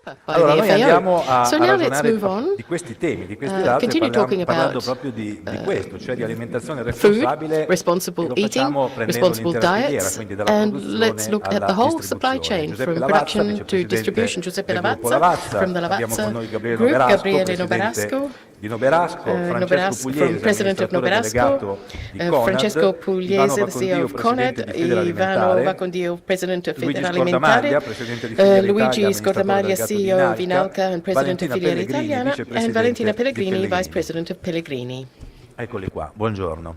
proper by Allora, the noi FAO. andiamo So a now let's ragionare move on. di questi temi, di questi dati, Continue talking parlando about proprio di questo, cioè di alimentazione food, responsabile, e responsible lo eating, facciamo prendendo responsible l'intera filiera, diets, quindi dalla and let's produzione look at alla the whole supply distribuzione. chain Giuseppe from Lavazza, production to vicepresidente distribution. Giuseppe del gruppo Lavazza from the abbiamo con Lavazza noi Gabriele Group, Noverasco, Gabriele presidente Noverasco, di Noberasco, Francesco Pugliese, President of amministratore Noberasco, delegato di Conad, Francesco Ivano Pugliese, the CEO Vacondio, of presidente Conad, di Federalimentare, Ivano Vacondio, President of Luigi Federalimentare, Scordamaglia, presidente di Filiera Italia, Luigi amministratore Scordamaglia, delegato di CEO of Inalca, Inalca and President of Valentina Filiera Pellegrini, Italiana, and vicepresidente Valentina di Pellegrini, Vice Pellegrini. President of Pellegrini. Eccoli qua, buongiorno.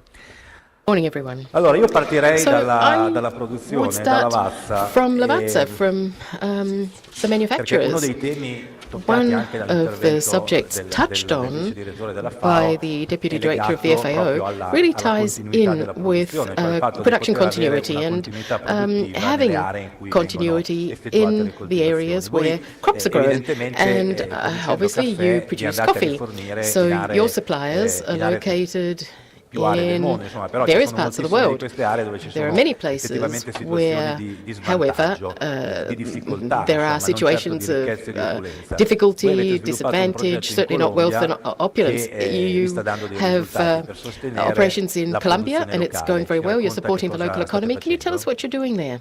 Morning, everyone. Allora, io partirei So dalla I produzione, would da start Lavazza, from Lavazza, from the perché uno manufacturers. dei temi toccati One anche of the dall'intervento subjects touched del on vice direttore della FAO by the Deputy è Director of the legato proprio FAO really ties continuità in della with produzione, cioè il fatto di production poter avere continuity una and continuità produttiva having nelle aree in cui continuity vengono effettuate in le the areas coltivazioni. where crops are grown. Evidentemente, And producendo obviously caffè, you vi produce andate a coffee, rifornire so in aree, your suppliers are in aree located più aree del in mondo, insomma, però ci various sono parts of the moltissime di world. queste aree dove ci There are sono many places effettivamente situazioni where, di however, svantaggio, di difficoltà, there are insomma, non certo situations di ricchezza e di of opulenza. Voi difficulty, avete sviluppato un disadvantage, progetto in certainly not wealth Colombia and opulence. che vi You sta dando dei have risultati per sostenere operations in la Colombia, produzione and it's locale. going very Ci well. You're racconta supporting che the local cosa state economy. Can you tell us facendo? what you're doing there?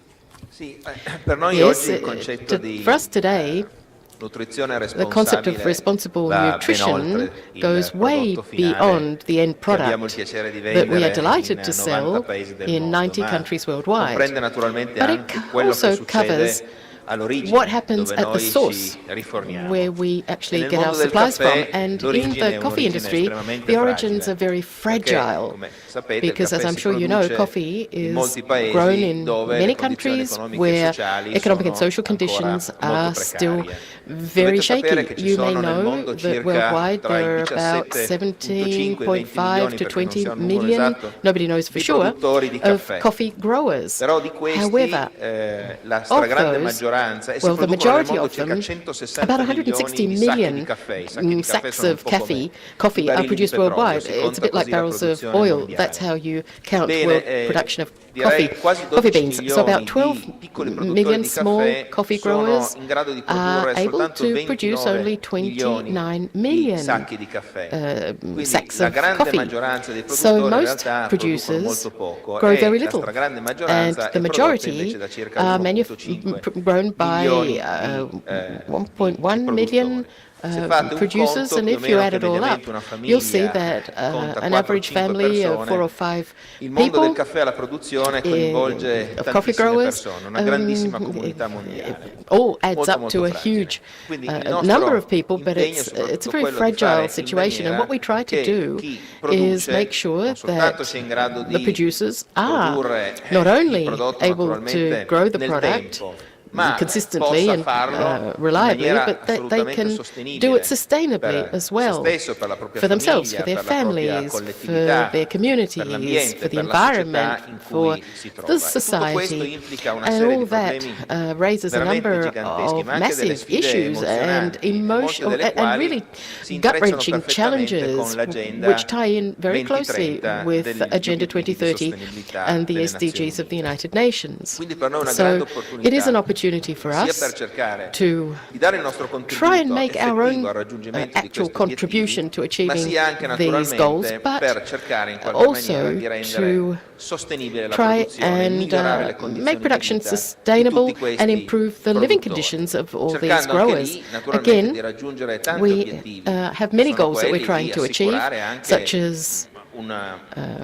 Sì, per noi Yes, oggi il concetto di for us today, nutrizione the concept of responsabile responsible va ben nutrition oltre il goes way prodotto finale beyond the end che abbiamo il product piacere di that we are vendere delighted in to 90 sell paesi del in mondo, 90 ma countries worldwide. comprende naturalmente But it anche quello che also succede covers all'origine, what happens dove at the noi source, ci riforniamo. where we actually nel get our mondo del supplies from. caffè And in l'origine the è coffee un'origine industry, estremamente the origins fragile, are very perché, fragile, come sapete, il because as caffè I'm si sure you know, produce coffee in is molti paesi grown in dove many le condizioni countries economiche e where sociali economic and sono social ancora conditions molto are still precarie. very Dovete sapere shaky. che ci You may sono nel know mondo that circa worldwide tra i there are about 17.5 to 20 million, nobody knows for di sure, produttori di of caffè. coffee growers. Però di questi However, la of stragrande those, maggioranza, e si well, the producono nel majority mondo of circa them, 160 about milioni 160 di sacchi di million caffè. I sacchi di caffè sacks sono un of po' come coffee i are barili di produced petrolio, worldwide. si It's a conta bit like così la barrels of produzione oil. mondiale. That's how you count Bene, world production of direi coffee, quasi coffee 12 beans. So about milioni 12 di piccoli produttori million di small caffè coffee sono growers in grado di are produrre able soltanto to produce 29 only 29 milioni di million sacchi di caffè. Quindi sacks la of grande coffee. maggioranza dei So produttori in most realtà producono producers molto poco grow e very la little, stragrande and maggioranza the è prodotta invece majority da circa are 1,5 grown by milioni di 1.1 million Se fate un producers, conto, and più o if you meno add che it all up, mediamente una you'll see famiglia that conta an 4 o average 5 family of 4 or persone. 5 Il mondo del people caffè alla produzione coinvolge of coffee tantissime growers persone, una grandissima comunità mondiale. all adds Molto, up molto to a fragile. huge Quindi il nostro number of people, but impegno è it's a soprattutto very quello di fare fragile in situation. And what we try to maniera do che chi is produce make sure non soltanto that sia in grado the di producers are produrre not il only prodotto able to naturalmente grow the nel product tempo, ma consistently possa and farlo in reliably, maniera but that they assolutamente can do sostenibile it sustainably per as se well, stesso, per la propria for themselves, famiglia, for their per la propria families, for collettività, their communities, per l'ambiente, for the per la società environment, in for cui si trova. the E tutto questo society. implica una And serie all di that problemi raises a veramente number giganteschi, of ma anche delle massive sfide issues and emozionanti, molte emotional delle and quali really si intrecciano gut-wrenching perfettamente con challenges l'agenda which tie in very closely 2030 with degli Agenda obiettivi di 2030 sostenibilità and the delle Nazioni SDGs of the Unite. United Nations. Quindi per noi è una grande So it is an opportunità opportunity for sia us per cercare to di dare il nostro try and contributo make our effettivo own al raggiungimento di actual questi contribution to obiettivi, ma achieving sia anche these goals, naturalmente but per cercare in qualche maniera also di rendere to sostenibile la try produzione e and migliorare le condizioni make di production vita di sustainable tutti questi and improve the living produttori, conditions of all these cercando anche growers. lì naturalmente di Again, raggiungere tanti we obiettivi. have many Sono goals that we're quelli trying di to achieve, assicurare anche such as un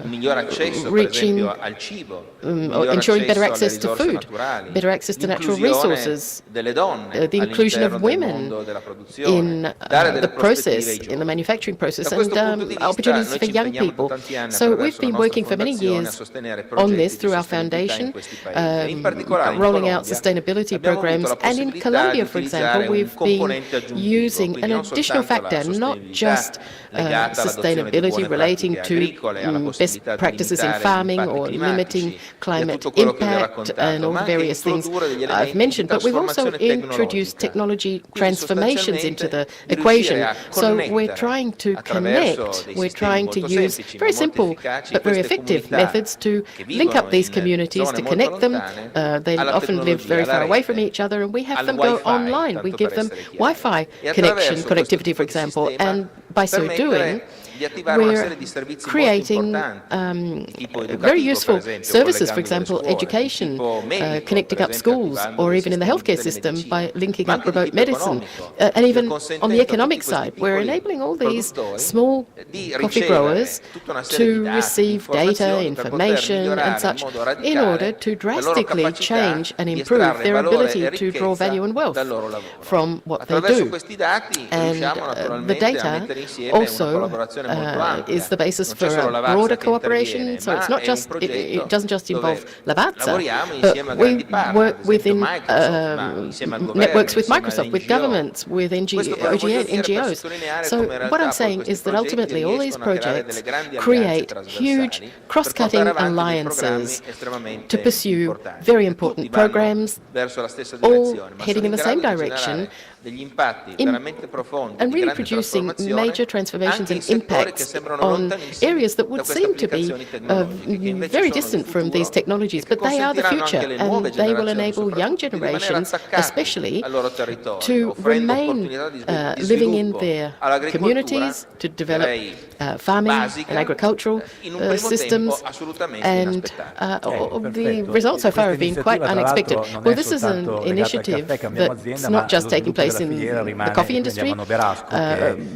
miglior accesso, per reaching, esempio, al cibo, miglior ensuring better accesso alle access to risorse food, naturali, better access to natural l'inclusione resources, delle donne the inclusion all'interno of del women mondo della produzione, in dare delle the process, prospettive ai in the giovani. manufacturing process, Da and questo punto di vista opportunities noi for ci young impegniamo da people. tanti anni So we've attraverso la been nostra working for many fondazione a years sostenere on progetti this di through our sostenibilità in foundation, questi paesi. In particolare in rolling out Colombia sustainability abbiamo avuto programs, la and in possibilità Colombia, di for utilizzare example, un we've been componente aggiuntivo, using quindi an non additional soltanto la factor, not sostenibilità just legata all'adozione di sustainability buone relating pratiche to agricole alla best possibilità di practices in limitare gli farming impatti or limiting climatici e a climate tutto quello che vi ho impact raccontato, and all ma the anche various things introdurre degli I've elementi di mentioned. But we've also trasformazione introduced tecnologica. technology Quindi transformations into the sostanzialmente di riuscire equation. a So we're connettere trying to attraverso connect, dei we're sistemi trying to molto use semplici, ma very molto simple efficaci, but very queste effective comunità methods to che link up vivono these in communities, zone to molto connect them. lontane They alla often live very tecnologia, alla far away from rete, each other, and we have al them go Wi-Fi, online. We tanto give per them essere chiari. Wi-Fi E connection, attraverso questo connectivity, tipo for di example, sistema and by so doing, permettere di attivare una serie we're di servizi molto creating importanti, tipo very educativo, per useful esempio, services, for collegando delle example, scuole, education, tipo medico, connecting per up esempio, schools, attivando or dei even in the sistemi healthcare di system telemedicina, by linking ma up anche di remote tipo medicine, economico, and even on consentendo the a tutti economic questi side, we're piccoli enabling all these produttori small di coffee ricevere growers tutta una serie di to dati, di receive data, informazioni per poter information, and migliorare in such modo in order radicale to la loro drastically capacità change and di improve estrarre their valore ability e to draw ricchezza value and wealth dal loro lavoro. from what they Attraverso do. questi dati And riusciamo the naturalmente a data mettere insieme una also collaborazione molto ampia. is the basis Non for c'è solo a Lavazza broader che cooperation. interviene, So it's ma not è un just it progetto doesn't just involve dove Lavazza, lavoriamo but insieme a we grandi partner, ad work esempio within Microsoft, ma insieme al governo, networks with insieme alle Microsoft, with NGO. governments, with Questo però voglio dire per NGOs. sottolineare So come in what realtà I'm poi saying questi is that progetti ultimately all these riescono a creare projects delle grandi alleanze create trasversali huge per portare cross-cutting avanti dei programmi alliances estremamente to pursue importanti. very E important tutti vanno programs, verso la stessa all direzione, ma sono heading in in the same grado di direction, generare degli impatti in- veramente profondi, and di really grande producing trasformazione major transformations anche in and settori che impacts sembrano on lontanissimi areas that da would queste seem to be applicazioni tecnologiche, che invece very sono il distant from these futuro technologies, e che but they are the consentiranno future, anche alle nuove and they will generazioni enable young soprattutto di rimanere generations, attaccati especially, al loro territorio, to offrendo remain opportunità di living in sviluppo their all'agricoltura, communities, to develop direi farming basica, and agricultural in un primo tempo systems, assolutamente and inaspettati. the perfetto. results so far Questa have been quite iniziativa, tra unexpected. l'altro, non Well, è this is an soltanto legata al initiative caffè Cambiamo that's Azienda, ma not just lo taking sviluppo della place in filiera the rimane coffee quindi a industry, Noberasco,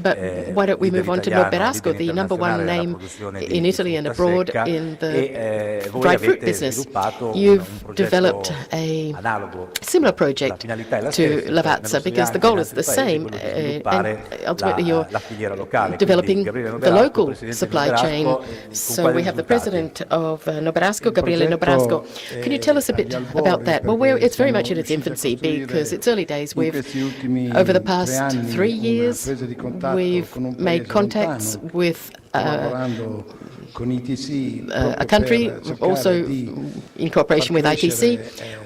but che why don't we leader move on to italiano, Noberasco, leader the number one internazionale nella name produzione in di Italy and frutta abroad secca, in the e voi dried fruit avete business. sviluppato un You've progetto developed a analogo. similar La project finalità è la to stessa, cioè Lavazza, nello because the Sri Lanka e goal in is the altri paesi, same, quello di sviluppare and ultimately you're la filiera locale. developing Quindi Gabriele the Noberasco, local presidente di supply chain. Noberasco, con So quali we have the risultati? president of Noberasco, Gabriele Noberasco. Can you tell us a bit about that? Well, it's very much in its infancy because it's early days. Over the past 3 years, we've made contacts with a country, also in cooperation with ITC.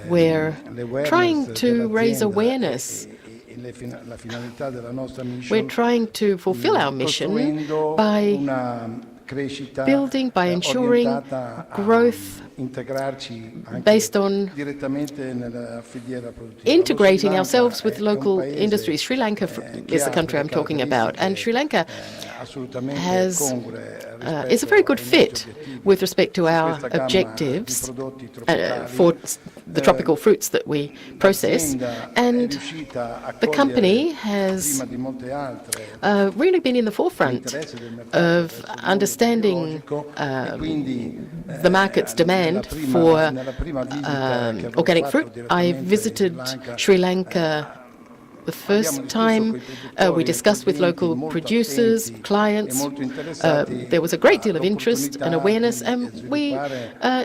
We're trying to raise awareness. We're trying to fulfill our mission by building, by ensuring growth based on integrating ourselves with local industries. Sri Lanka is the country I'm talking about, and Sri Lanka is a very good fit with respect to our objectives for the tropical fruits that we process, and the company has really been in the forefront of understanding the market's demand for organic fruit. I visited Sri Lanka the first time. We discussed with local producers, clients. There was a great deal of interest and awareness, and we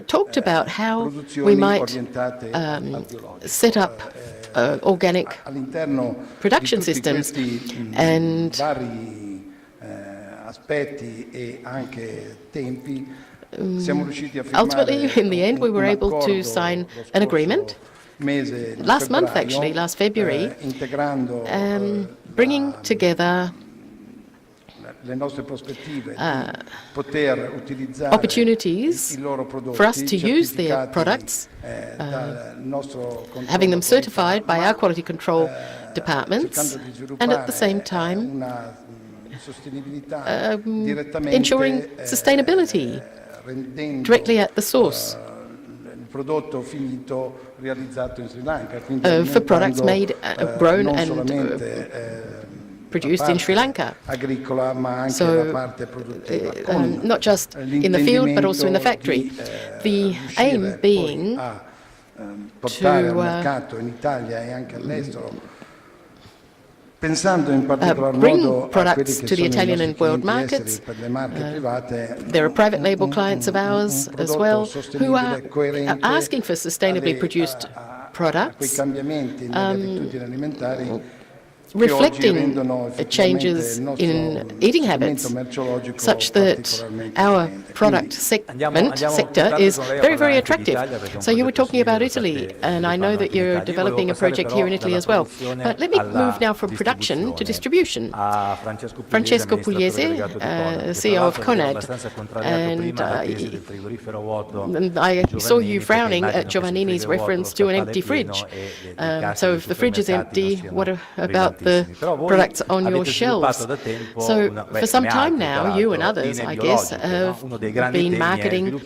talked about how we might set up organic production systems. And ultimately, in the end, we were able to sign an agreement last month, actually, last February, bringing together opportunities for us to use their products, having them certified by our quality control departments, and at the same time ensuring sustainability directly at the source for products made, grown and produced in Sri Lanka. So not just in the field, but also in the factory. The aim being to bring products to the Italian and world markets. There are private label clients of ours as well who are asking for sustainably produced products reflecting changes in eating habits, such that our product sector is very, very attractive. So you were talking about Italy, and I know that you're developing a project here in Italy as well. But let me move now from production to distribution. Francesco Pugliese, CEO of Conad, and I saw you frowning at Giovannini's reference to an empty fridge. So if the fridge is empty, what about the products on your shelves? So for some time now, you and others, I guess, have been marketing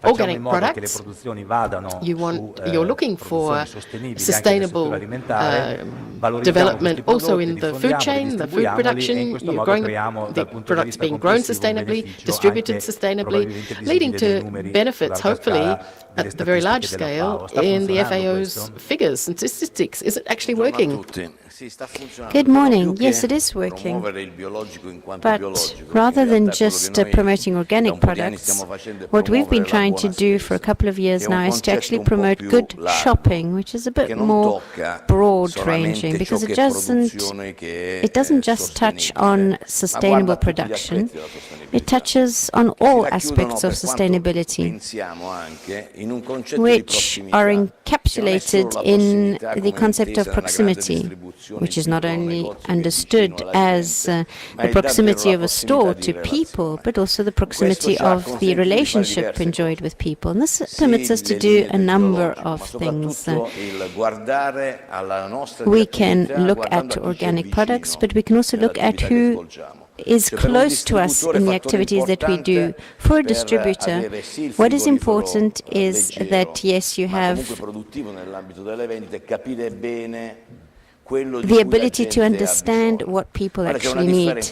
organic products. You're looking for sustainable development also in the food chain, the food production. You're growing the products being grown sustainably, distributed sustainably, leading to benefits, hopefully, at the very large scale in the FAO's figures and statistics. Is it actually working? Good morning. Yes, it is working. But rather than just promoting organic products, what we've been trying to do for a couple of years now is to actually promote good shopping, which is a bit more broad-ranging, because it doesn't just touch on sustainable production. It touches on all aspects of sustainability, which are encapsulated in the concept of proximity, which is not only understood as the proximity of a store to people, but also the proximity of the relationship enjoyed with people. And this permits us to do a number of things. We can look at organic products, but we can also look at who is close to us in the activities that we do. For a distributor, what is important is that, yes, you have the ability to understand what people actually need.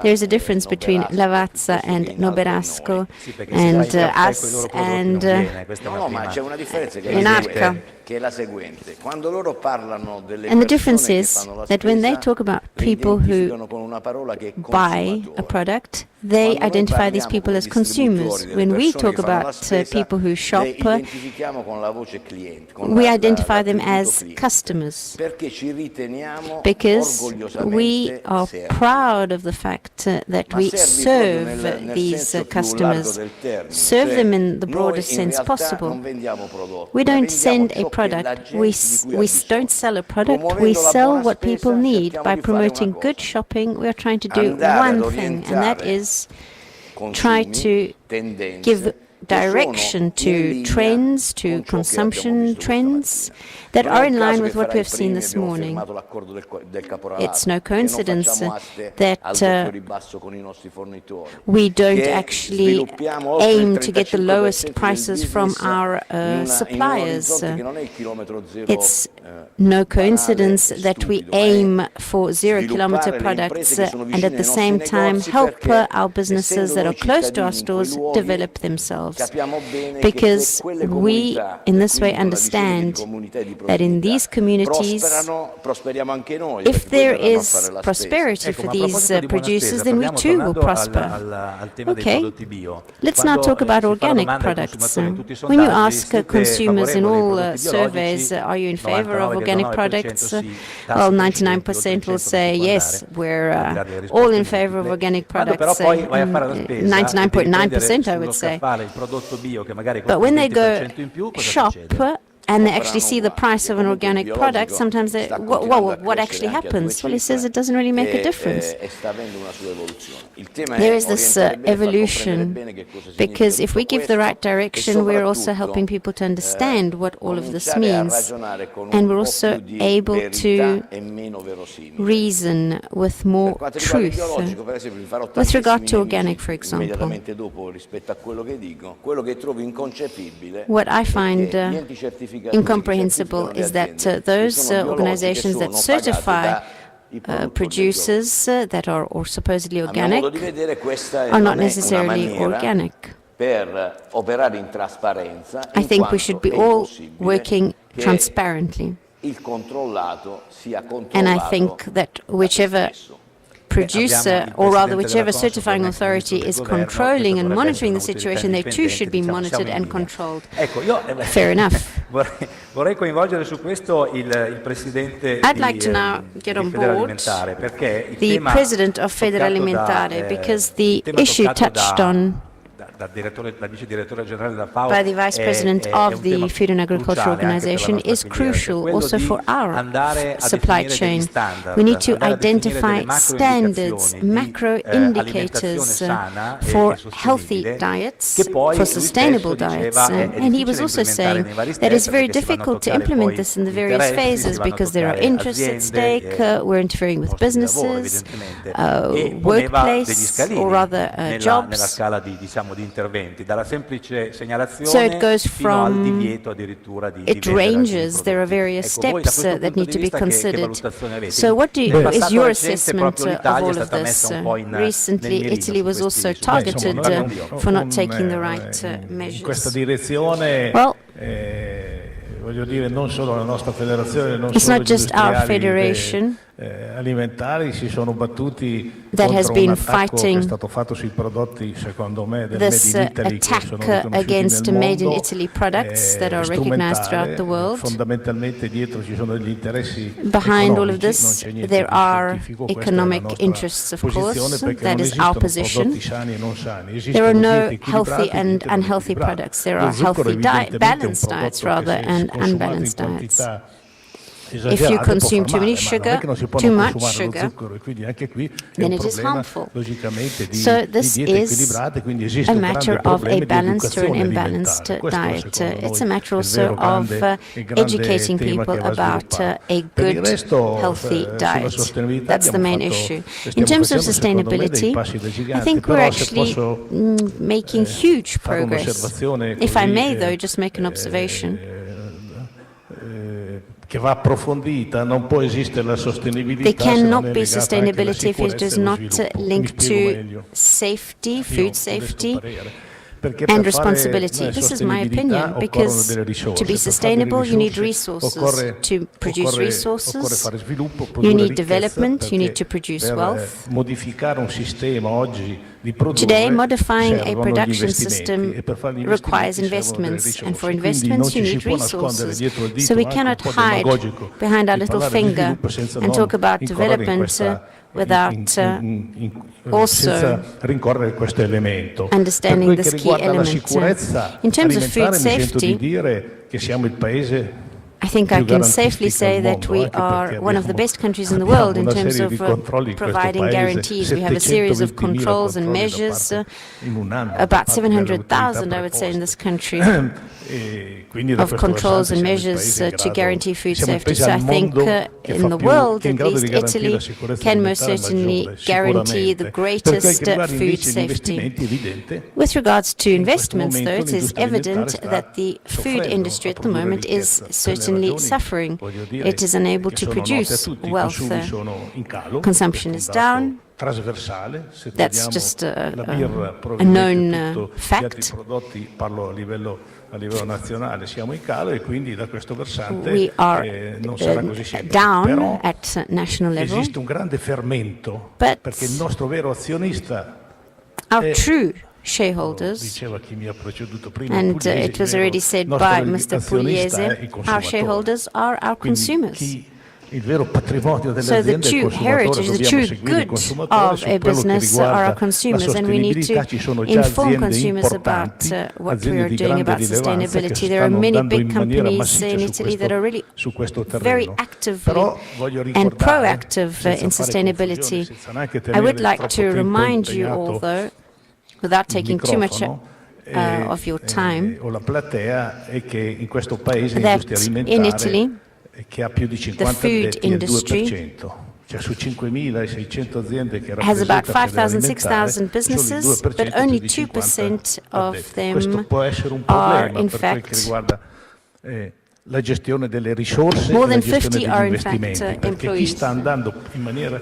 There's a difference between Lavazza and Noberasco and us and Enarca. And the difference is that when they talk about people who buy a product, they identify these people as consumers. When we talk about people who shop, we identify them as customers, because we are proud of the fact that we serve these customers, serve them in the broadest sense possible. We don't send a product, we don't sell a product, we sell what people need. By promoting good shopping, we are trying to do one thing, and that is try to give direction to trends, to consumption trends that are in line with what we have seen this morning. It's no coincidence that we don't actually aim to get the lowest prices from our suppliers. It's no coincidence that we aim for zero-kilometer products and at the same time help our businesses that are close to our stores develop themselves. Because we, in this way, understand that in these communities, if there is prosperity for these producers, then we too will prosper. Okay, let's now talk about organic products. When you ask consumers in all surveys, are you in favor of organic products? Well, 99% will say yes, we're all in favor of organic products. 99.9% I would say. But when they go shop and they actually see the price of an organic product, sometimes they, what actually happens? Well, he says it doesn't really make a difference. There is this evolution, because if we give the right direction, we're also helping people to understand what all of this means, and we're also able to reason with more truth. With regard to organic, for example, what I find incomprehensible is that those organizations that certify producers that are or supposedly organic are not necessarily organic. I think we should be all working transparently. And I think that whichever producer, il or rather presidente whichever della Consob, certifying che è un ex authority ministro is del governo, controlling questo and dovrebbe monitoring the essere una situation, they utilità too should be indipendente, diciamo, monitored siamo and in linea. controlled. Ecco, io Fair enough. vorrei coinvolgere su questo il presidente I'd like to now get di on Federalimentare, board perché il the tema president of Federalimentare, because the issue touched on dal vice direttore generale della FAO by the Vice President of the Food and Agriculture Organization is crucial also for our supply chain. We need to identify standards, macro indicators for healthy diets, for sustainable diets. And he was also saying that it's very difficult to implement this in the various phases because there are interests at stake, we're interfering with businesses, workplace, or rather jobs. Interventi, dalla semplice segnalazione So it goes fino al from, divieto addirittura di it vendere alcuni ranges, there are various prodotti. Ecco, voi da steps questo that punto need di to be vista che considered. valutazione avete? So what Nel is passato your recente assessment proprio of l'Italia all è of stata messa this? un po' in Recently, nel Italy mirino was su also questi targeted for not un, taking the right in questa measures. direzione, Well, voglio dire, non solo la nostra federazione, non it's solo not gli just our industriali federation alimentari si sono battuti that has contro un been attacco che è fighting stato fatto sui prodotti, secondo me, del Made this in Italy, che sono attack riconosciuti against nel made in mondo, Italy products that are recognized throughout the world. Fondamentalmente dietro ci sono degli interessi Behind all of economici, non this, c'è niente there di are scientifico, questa è la economic nostra interests, of posizione, course. perché That non is our esistono position. prodotti sani e non sani, There are esistono no diete healthy equilibrate e and diete non unhealthy equilibrate. products. There Lo are zucchero healthy evidentemente è un balanced diets prodotto rather che se and consumato in unbalanced diets. quantità If you esagerate può consume far too male, many ma non è sugar, che non si può too non much consumare lo sugar, zucchero, e quindi anche qui è then un it is problema harmful. logicamente di So this diete is equilibrate, quindi esiste a un matter grande of problema a di balanced or an educazione imbalanced alimentare. Questo diet. secondo It's a noi matter è il vero also of grande educating tema people che va about sviluppato. a Per il good, resto, healthy sulla diet. sostenibilità That's the abbiamo main fatto- issue. stiamo In terms of facendo, secondo me, dei sustainability, passi da I gigante, think we're però se actually posso making huge fare progress. un'osservazione If I così, may, though, just make an observation. Che va approfondita, non può esistere la sostenibilità There se non cannot è be legata anche alla sustainability if it sicurezza is e allo not sviluppo. Mi linked spiego to meglio. safety, Io food questo safety, parere. Perché and per fare responsibility. This is my sostenibilità opinion, occorrono because delle risorse. to be Per fare sustainable, delle you need risorse resources. To produce occorre resources, fare sviluppo, you produrre need ricchezza, development, you need perché to produce per wealth. modificare un sistema oggi di produrre Today, modifying a servono gli production investimenti, system e per fare gli requires investimenti servono delle investments, and for risorse. Quindi non investments, you ci need si può nascondere resources. dietro il dito, So we anche cannot un po' hide demagogico, behind our di little parlare di finger sviluppo senza and non talk about incorrere in development questa- without senza rincorrere questo elemento. understanding Per quel this che key riguarda la element. sicurezza In terms of food alimentare, mi sento di safety, dire che siamo il paese I think I più can garantistico safely say al that mondo, we anche are perché one of the abbiamo- best countries in the abbiamo world in una terms serie of di controlli in questo providing paese, guarantees. We have a series of 720.000 controls and controlli da measures, parte- in un anno da about parte delle autorità 700,000, I would say, in this country, E quindi da of questo controls versante and siamo il measures paese in to grado- guarantee food siamo il safety. paese So I al think mondo che in fa the più- world, che è in at grado di least garantire Italy la sicurezza can most alimentare certainly maggiore, guarantee the sicuramente. Per quel greatest che riguarda food invece gli safety. investimenti, è evidente With regards to in questo investments, momento though, it is l'industria evident alimentare sta that the food soffrendo industry a at the produrre moment is ricchezza, per le certainly ragioni, suffering. voglio dire, It is unable che to sono note a produce tutti. I wealth. consumi sono in calo, Consumption questo is è un dato down. trasversale. Se That's togliamo just la birra, a probabilmente known tutti gli fact. altri prodotti, parlo a livello nazionale, siamo in calo, e quindi da questo versante We are non sarà così semplice. down Però at national level, esiste un grande fermento, But- perché il nostro vero azionista, our Eh, true shareholders, diceva chi mi ha preceduto prima, and Pugliese, it was il already vero said nostro by Mr. azionista Pugliese, è il our consumatore. shareholders are our Quindi consumers. il vero patrimonio So the dell'azienda è il true consumatore, heritage, the dobbiamo true seguire il good consumatore of su a quello che business riguarda are our la consumers, and we need to sostenibilità. Ci sono già inform aziende consumers about importanti, what we aziende are di doing grande about rilevanza, che sustainability. There are stanno many andando big in maniera companies massiccia in su Italy that are really su questo very terreno. actively Però voglio and ricordare, proactive senza in fare sustainability. confusione, senza neanche I tenere would like troppo to tempo remind you impegnato all, though, without il taking too much microfono, of your time, o la platea, è che in questo paese that l'industria in alimentare, Italy, che ha più di 50 food addetti, è il industry 2%. Cioè su 5.600 aziende che has about rappresenta 5,000, 6,000 Federalimentare, businesses, solo il 2% but only di 2% 50 of addetti. them Questo può essere un are, problema in per quel che fact, riguarda la gestione delle risorse more e la than gestione 50 degli are in fact investimenti, perché chi employees. sta andando in maniera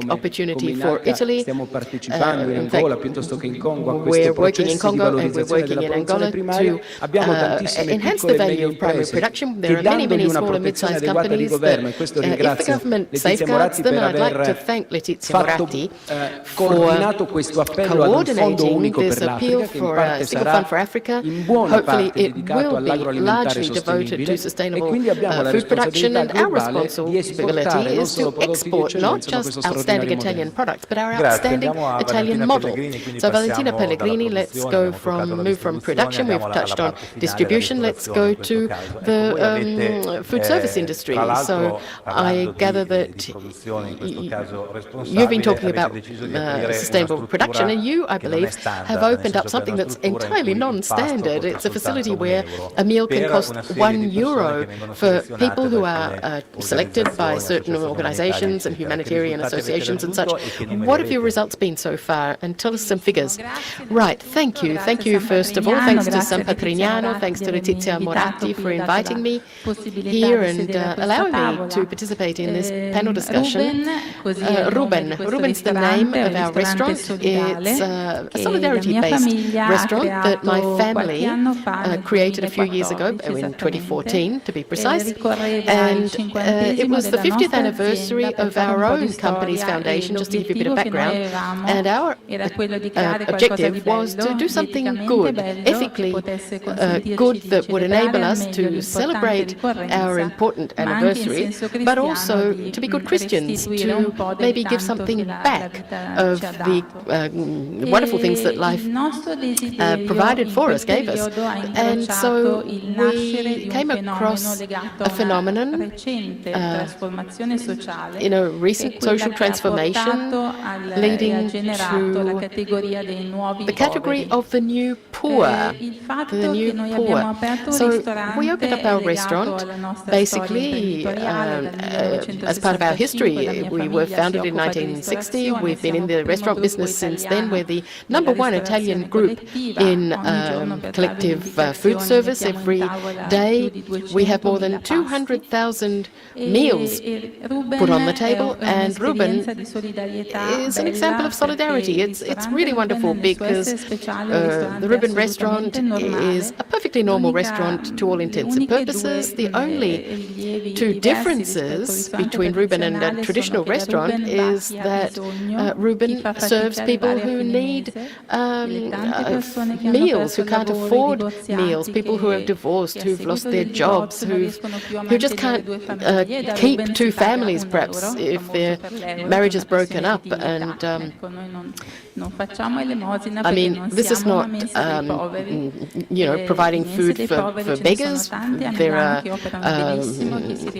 come opportunity in for Africa Italy. stiamo partecipando in In fact, Angola piuttosto che in Congo a we're questi working in processi di Congo and we're valorizzazione working della in produzione Angola primaria, to abbiamo tantissime enhance piccole the e medie value of primary imprese production. There che are many, dandogli many una small and protezione protezione mid-sized adeguata di companies governo, e that questo if the ringrazio government Letizia safeguards Moratti them, per I'd like to aver thank Letizia fatto, Moratti coordinato for questo appello ad un fondo coordinating unico this per appeal l'Africa che in for a parte single sarà fund for Africa. in buona Hopefully parte it dedicato will be all'agroalimentare largely devoted sostenibile to e sustainable quindi abbiamo la food production, responsabilità and our globale di esportare responsibility non is solo to prodotti di export not eccellenza ma just questo outstanding straordinario Italian modello. products, but our Grazie, outstanding andiamo a Italian Valentina model. Pellegrini, quindi So Valentina passiamo dalla Pellegrini, let's produzione, go abbiamo toccato la move from distribuzione, production. We've andiamo alla touched on parte finale, la distribution. Let's ristorazione go in questo to caso. Ecco, the voi avete, food service industry. tra So l'altro, I parlando gather di that produzione, in questo caso you've been responsabile, talking avete about deciso di aprire una sustainable production, and you, I struttura che non è believe, standard, have nel opened up senso che è something una that's struttura in entirely cui il pasto non-standard. costa It's a facility soltanto where €1 a meal can per cost una serie di persone €1 che vengono for selezionate people who da are alcune selected by organizzazioni, certain associazioni organizations and umanitarie, eccetera. Che humanitarian risultati avete associations and such. raggiunto e che numeri What have your avete? results been so far? And tell us some figures. Right, thank you. Thank you, first of all. Thanks to San Patrignano, thanks to Letizia Moratti for inviting me here and allowing me to participate in this panel discussion. Ruben's the name of our restaurant. It's a solidarity-based restaurant that my family created a few years ago, in 2014 to be precise, and it was the 50th anniversary of our own company's foundation, just to give you a bit of background, and our objective was to do something good, ethically good, that would enable us to celebrate our important anniversary, but also to be good Christians, to maybe give something back of the wonderful things that life provided for us, gave us. And so we came across a phenomenon in a recent social transformation leading to the category of the new poor. So we opened up our restaurant basically as part of our history. We were founded in 1960. We've been in the restaurant business since then. We're the #1 Italian group in collective food service. Every day we have more than 200,000 meals put on the table, and Ruben is an example of solidarity. It's really wonderful because the Ruben restaurant is a perfectly normal restaurant to all intents and purposes. The only two differences between Ruben and a traditional restaurant is that Ruben serves people who need meals, who can't afford meals, people who are divorced, who've lost their jobs, who just can't keep two families, perhaps, if their marriage is broken up. And I mean, this is not, providing food for beggars. There are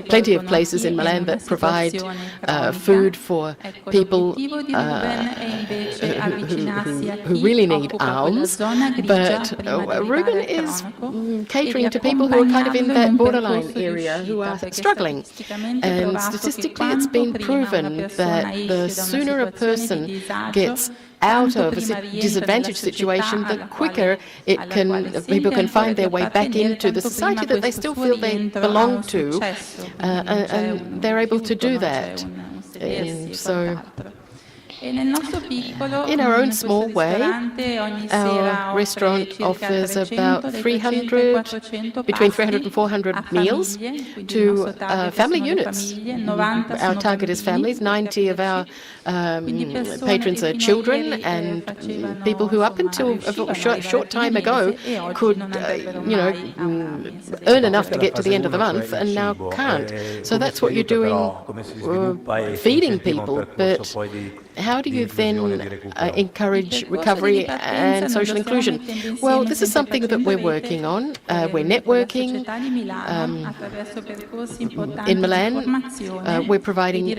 plenty of places in Milan that provide food for people who really need alms. But Ruben is catering to people who are kind of in that borderline area, who are struggling. And statistically, it's been proven that the sooner a person gets out of a disadvantaged situation, the quicker people can find their way back into the society that they still feel they belong to, and they're able to do that. And so, in our own small way, our restaurant offers about between 300 and 400 meals to family units. Our target is families. 90 of our patrons are children and people who up until a short time ago could, earn enough to get to the end of the month and now can't. So that's what you're doing, feeding people. But how do you then encourage recovery and social inclusion? Well, this is something that we're working on. We're networking in Milan. We're providing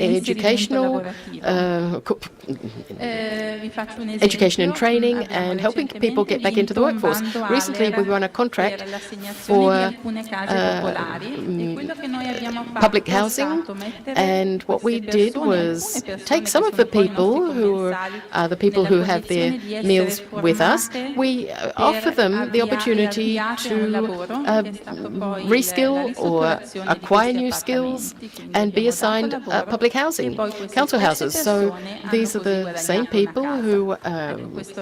education and training and helping people get back into the workforce. Recently, we won a contract for public housing, and what we did was take some of the people people who are the people who have their meals with us. We offer them the opportunity to reskill or acquire new skills and be assigned public housing, council houses. So these are the same people who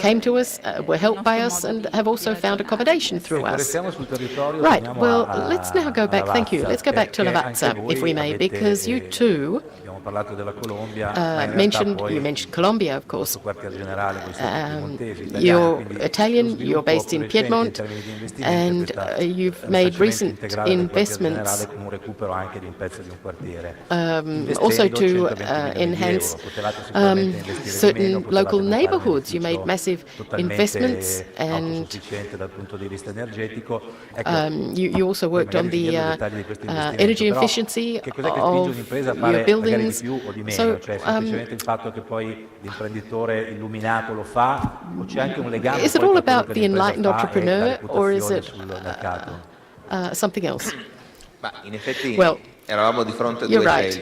came to us, were helped by us, and have also found accommodation through us. Right, well, let's now go back, thank you, let's go back to Lavazza, if we may, because you too you mentioned Colombia, of course. You're Italian, you're based in Piedmont, and you've made recent investments also to enhance certain local neighborhoods. You made massive investments, and you also worked on the energy efficiency of your buildings. So, is it all about the enlightened entrepreneur, or is it something else? Well, you're right.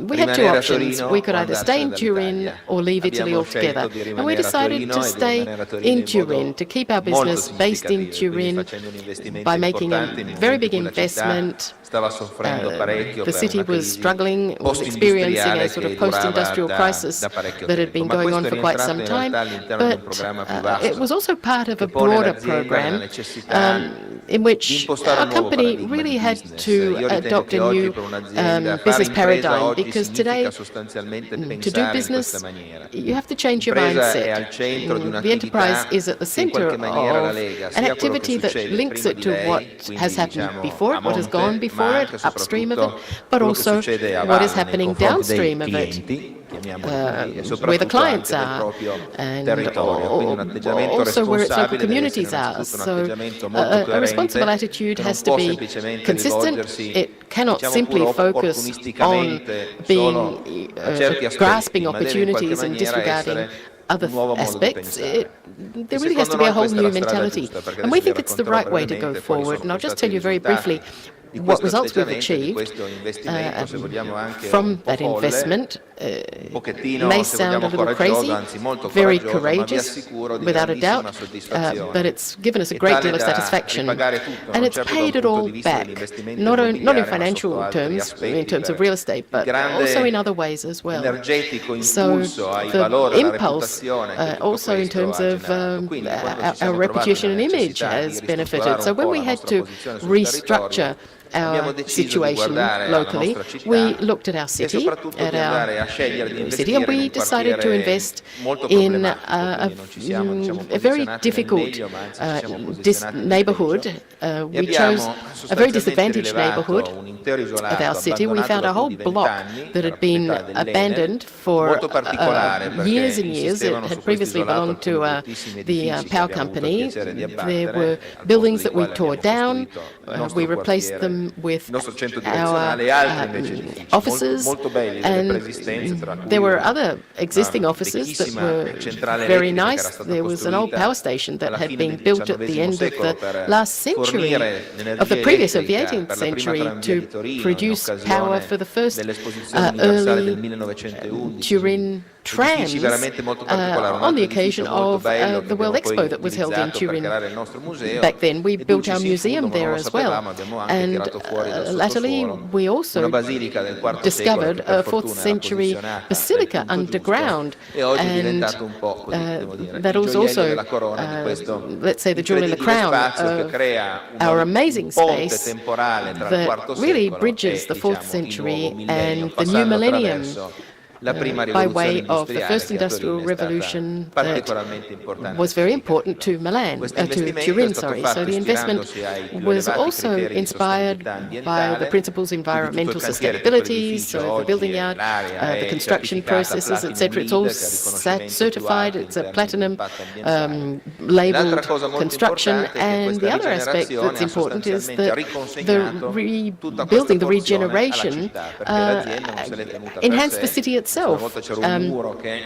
We had two options. We could either stay in Turin or leave Italy altogether. And we decided to stay in Turin, to keep our business based in Turin by making a very big investment. The city was struggling, was experiencing a sort of post-industrial crisis that had been going on for quite some time, but it was also part of a broader program in which our company really had to adopt a new business paradigm, because today, to do business, you have to change your mindset. The enterprise is at the center of an activity that links it to what has happened before it, what has gone before it, upstream of it, but also what is happening downstream of it, where the clients are, and also where its local communities are. So a responsible attitude has to be consistent. It cannot simply focus on being grasping opportunities and disregarding other aspects. There really has to be a whole new mentality. And we think it's the right way to go forward. And I'll just tell you very briefly what results we've achieved from that investment. May sound a little crazy, very courageous, without a doubt, but it's given us a great deal of satisfaction. And it's paid it all back, not in financial terms, in terms of real estate, but also in other ways as well. So the impulse, also in terms of our reputation and image, has benefited. So when we had to restructure our situation locally, we looked at our city, and we decided to invest in a very difficult neighborhood. We chose a very disadvantaged neighborhood of our city. We found a whole block that had been abandoned for years and years. It had previously belonged to the power company. There were buildings that we tore down. We replaced them with our offices, and there were other existing offices that were very nice. There was an old power station that had been built at the end of the last century, of the previous, of the 18th century, to produce power for the first early Turin trams on the occasion of the World Expo that was held in Turin. Back then, we built our museum there as well. And latterly, we also discovered a 4th century basilica underground. And that was also, let's say, the jewel in the crown of our amazing space that really bridges the 4th century and the new millennium, by way of the first industrial revolution that was very important to Turin. So the investment was also inspired by the principles of environmental sustainability, so the building yard, the construction processes, etc. It's all certified. It's a platinum labeled construction. And the other aspect that's important is that the rebuilding, the regeneration, enhanced the city itself. itself. Una volta c'era un muro che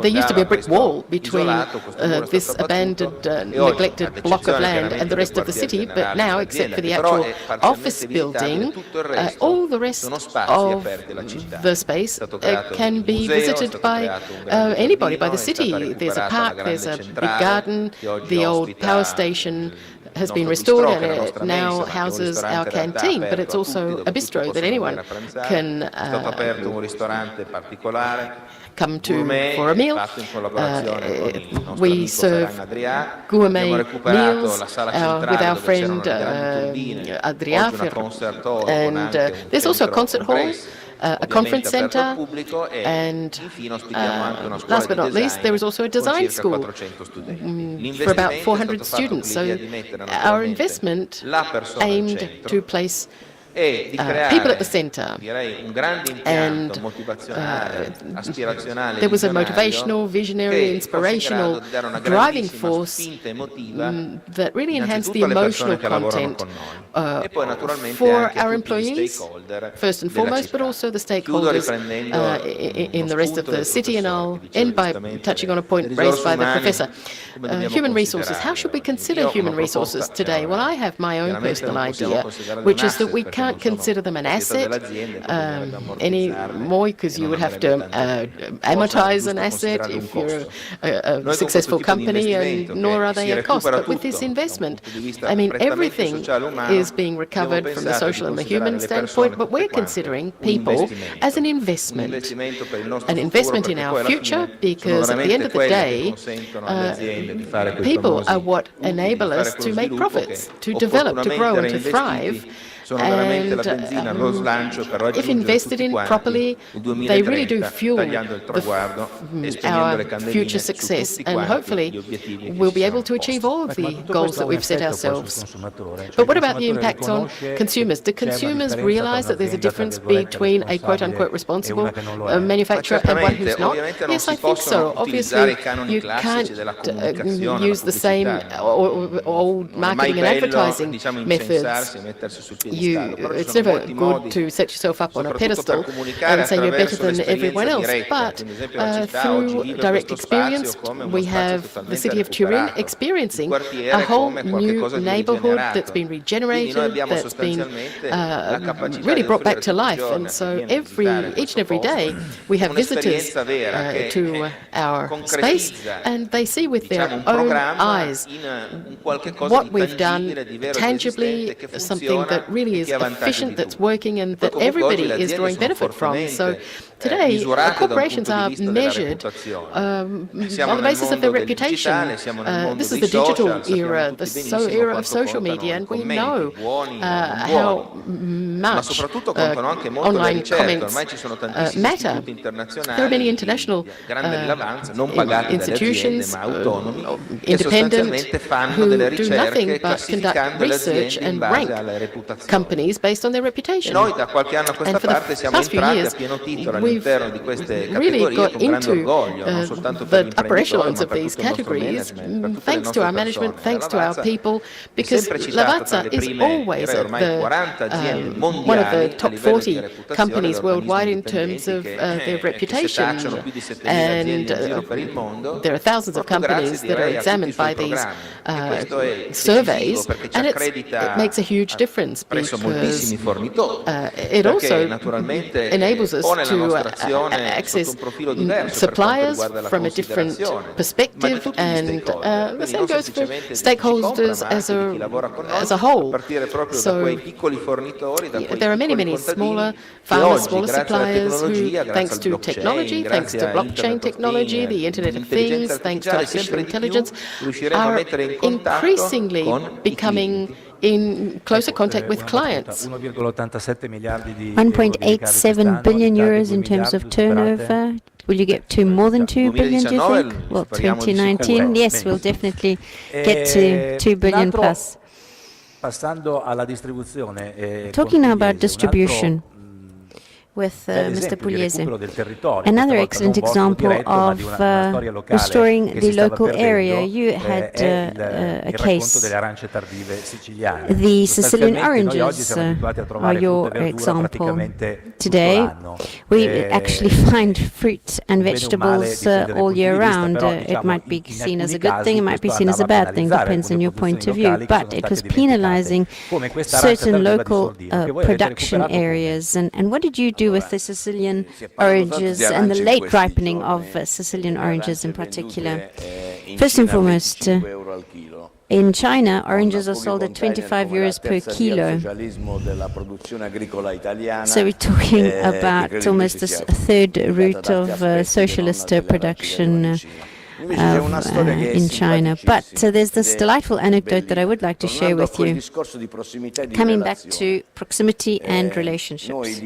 There used to be a brick circondava wall questo between isolato, questo muro è this stato abandoned, abbattuto, e oggi, neglected ad block of eccezione land chiaramente and the rest del of the quartier city, but generale now, dell'azienda, except for the che però actual è parzialmente office visitabile, building, tutto il resto all the rest sono spazi of aperti alla città. the È space stato creato can un be museo, è visited stato by creato un grande anybody, by the giardino, è stata city. There's a recuperata la park, grande there's a big centrale, garden, che oggi the old ospita power station has been il nostro restored bistrò, che è la and it nostra now mensa, ma anche un houses ristorante our in realtà canteen, but aperto it's a tutti, also dove a tutti bistro that possono anyone venire a pranzare. can È stato aperto un ristorante particolare, come to gourmet, for a meal. fatto in collaborazione con il nostro We amico serve Ferran Adrià. gourmet Abbiamo recuperato meals la sala with centrale our dove c'erano friend le grandi turbine, Adria oggi una concert hall con and anche un there's also a centro concert hall, congressi, a conference ovviamente aperto al center, pubblico, e and infine ospitiamo anche una scuola last but di not least, design there is also a con design circa school 400 studenti. for about L'investimento è 400 stato fatto students. con So l'idea di mettere our naturalmente investment la persona al aimed centro to place e di people creare, at the center. direi, un grande And, impianto motivazionale, aspirazionale, there was a visionario, motivational, visionary, che fosse in inspirational grado di dare una driving grandissima force spinta emotiva that really enhanced the innanzitutto alle persone emotional che lavorano content con noi e poi naturalmente for anche a our tutti gli employees, stakeholder first and della foremost, but città. also the Chiudo stakeholders riprendendo in the uno rest of spunto the del city, and professore, I'll che diceva end by giustamente touching on a point le raised risorse by the umane, professor. come dobbiamo Human resources, how considerarle should we oggi? consider Io ho human una resources proposta today? Well, I have my own chiaramente personal non possiamo idea, considerarle which un is that asset we perché can't non sono consider them an proprietà asset dell'azienda, quindi bisognerebbe any ammortizzarle more, because e you non would have to andrebbe tanto. amortize Forse an è giusto asset considerarle un if you're costo. a Noi con successful questo tipo di company, and investimento nor che are they si a cost. recupera But with this tutto da un investment, punto di vista I mean, prettamente everything sociale e umano, is being recovered abbiamo from the pensato di social and the considerare human le standpoint, persone but we're tutte quante considering un people investimento. as an Un investment. investimento per il nostro An futuro, investment in perché our poi alla future, fine sono because at the end veramente of the quelle che day, consentono alle aziende di fare quei people famosi are what utili, di enable fare us quello to make sviluppo profits, che to develop, to grow, and to opportunamente thrive. reinvestiti sono veramente la benzina, lo slancio per If raggiungere invested tutti in quanti properly, il they really do 2030, fuel tagliando il traguardo e spegnendo our le candeline future su success, tutti and quanti gli hopefully obiettivi che we'll ci be able siamo to achieve posti. all of Ma the tutto goals questo ha that un we've set effetto poi sul ourselves. consumatore, cioè But il what about the consumatore impacts on riconosce consumers? Do che c'è una consumers differenza realize tra that there's a un'azienda, tra difference virgolette, between a quote-unquote responsabile e responsible una che non lo è? manufacturer Ma and one certamente, who's not? ovviamente non Yes, si I think possono so. Obviously, utilizzare i canoni you classici della can't comunicazione, use the same pubblicità, old non è mai marketing and bello, advertising diciamo, methods. incensarsi e mettersi sul piedistallo, però ci It's sono never molti good modi, to set yourself up on a soprattutto pedestal per comunicare and say you're better attraverso than everyone l'esperienza else, diretta. but Quindi, ad esempio, la città oggi through vive direct questo spazio experience, come uno we spazio have the totalmente city of Turin recuperato, experiencing il a quartiere whole come new qualcosa di neighborhood rigenerato. that's been Quindi regenerated, noi abbiamo that's been sostanzialmente la capacità really di brought back offrire to tutti i life. giorni And a so chi viene a visitare each and every questo day posto we have visitors un'esperienza vera che to our space, concretizza, and they see with their diciamo, un own programma eyes in un qualche cosa what di we've done tangibile, di vero, di tangibly, esistente, che something funziona that really e is che ha vantaggi efficient, di that's tutti. working, and Poi that comunque oggi everybody le is aziende drawing sono benefit from. So fortemente today, misurate da un corporations punto di are vista della measured reputazione. on Siamo the nel basis of mondo their del reputation. digitale, siamo nel mondo This is dei the digital social, sappiamo era, tutti the benissimo era of quanto social contano media, i and we commenti, know buoni o non how buoni. Ma much soprattutto contano anche molto le online ricerche, comments ormai ci sono tantissimi matter. istituti internazionali There are many di international grande rilevanza, non pagati dalle aziende institutions, ma autonomi, che independent, sostanzialmente fanno who delle do nothing ricerche but conduct classificando le research aziende in and base rank alla reputazione. companies based on their E reputation. noi da qualche anno a questa And for the parte siamo past few entrati a years, pieno titolo we've all'interno di queste really categorie got con grande into orgoglio, non soltanto per the gli upper imprenditori, echelons ma of per these tutto il nostro categories, management, per tutte le thanks to nostre our management, persone. thanks to our Lavazza people, è because sempre citato tra Lavazza le is prime, always direi at ormai 40 aziende one of mondiali the a top livello di 40 reputazione companies da organismi worldwide in terms of indipendenti their che si reputation. setacciano più di 7.000 aziende in giro per il mondo, There are thousands of proprio companies grazie, that are direi, a tutti i examined suoi by these programmi. E questo è decisivo surveys, perché ci and it accredita makes a huge difference presso because moltissimi fornitori, it perché also naturalmente enables us pone la to nostra azione sotto access un profilo diverso per quanto suppliers riguarda la from a different considerazione, ma di perspective, tutti gli and stakeholder. the Quindi same non goes for semplicemente di chi ci stakeholders compra, ma as anche di chi lavora con noi, a whole. a partire proprio da So quei piccoli fornitori, da quei there are many, piccoli many smaller contadini che farmers, oggi, smaller grazie alla suppliers who, tecnologia, grazie thanks al to blockchain, technology, thanks grazie to a blockchain Internet of technology, Things, the Internet of l'intelligenza Things, thanks to artificiale, artificial sempre di più intelligence, riusciremo a are mettere in contatto increasingly con i becoming clienti. in closer contact with Una clients. 1,87 miliardi di 1.87 billion euros in terms of turnover. Will you get to more than 2 billion, do you 2019 think? Well, speriamo di 2019, sicuro. yes, we'll definitely get to 2 billion plus. Passando alla distribuzione. Talking now about Contigliese, un altro, distribution. with bel Mr. esempio di Pugliese. recupero del territorio, Another questa volta excellent non bosco example diretto, ma di of una storia locale restoring che the si stava local area. perdendo, You had è a il racconto case. delle arance tardive siciliane. The Sicilian Sostanzialmente noi oggi oranges siamo abituati a are trovare frutta your e verdura example. praticamente tutto Today, l'anno. we actually find fruit and bene o male, vegetables dipende dai all punti year di vista, round. però, It diciamo, might be in seen as a alcuni good thing, it might be casi seen as a questo bad thing, andava a depends on your penalizzare point of alcune view. produzioni But locali it che was sono state dimenticate, penalizing come questa arancia certain tardiva di local Soldino, che voi avete production recuperato come? areas. And what did you do with the Sicilian oranges and the late ripening of Sicilian oranges in particular? First and foremost, in China, oranges are sold at 25 euros per kilo. So we're talking about almost the third route of socialist production in China. But there's this delightful anecdote that I would like to share with you. Coming back to proximity and relationships.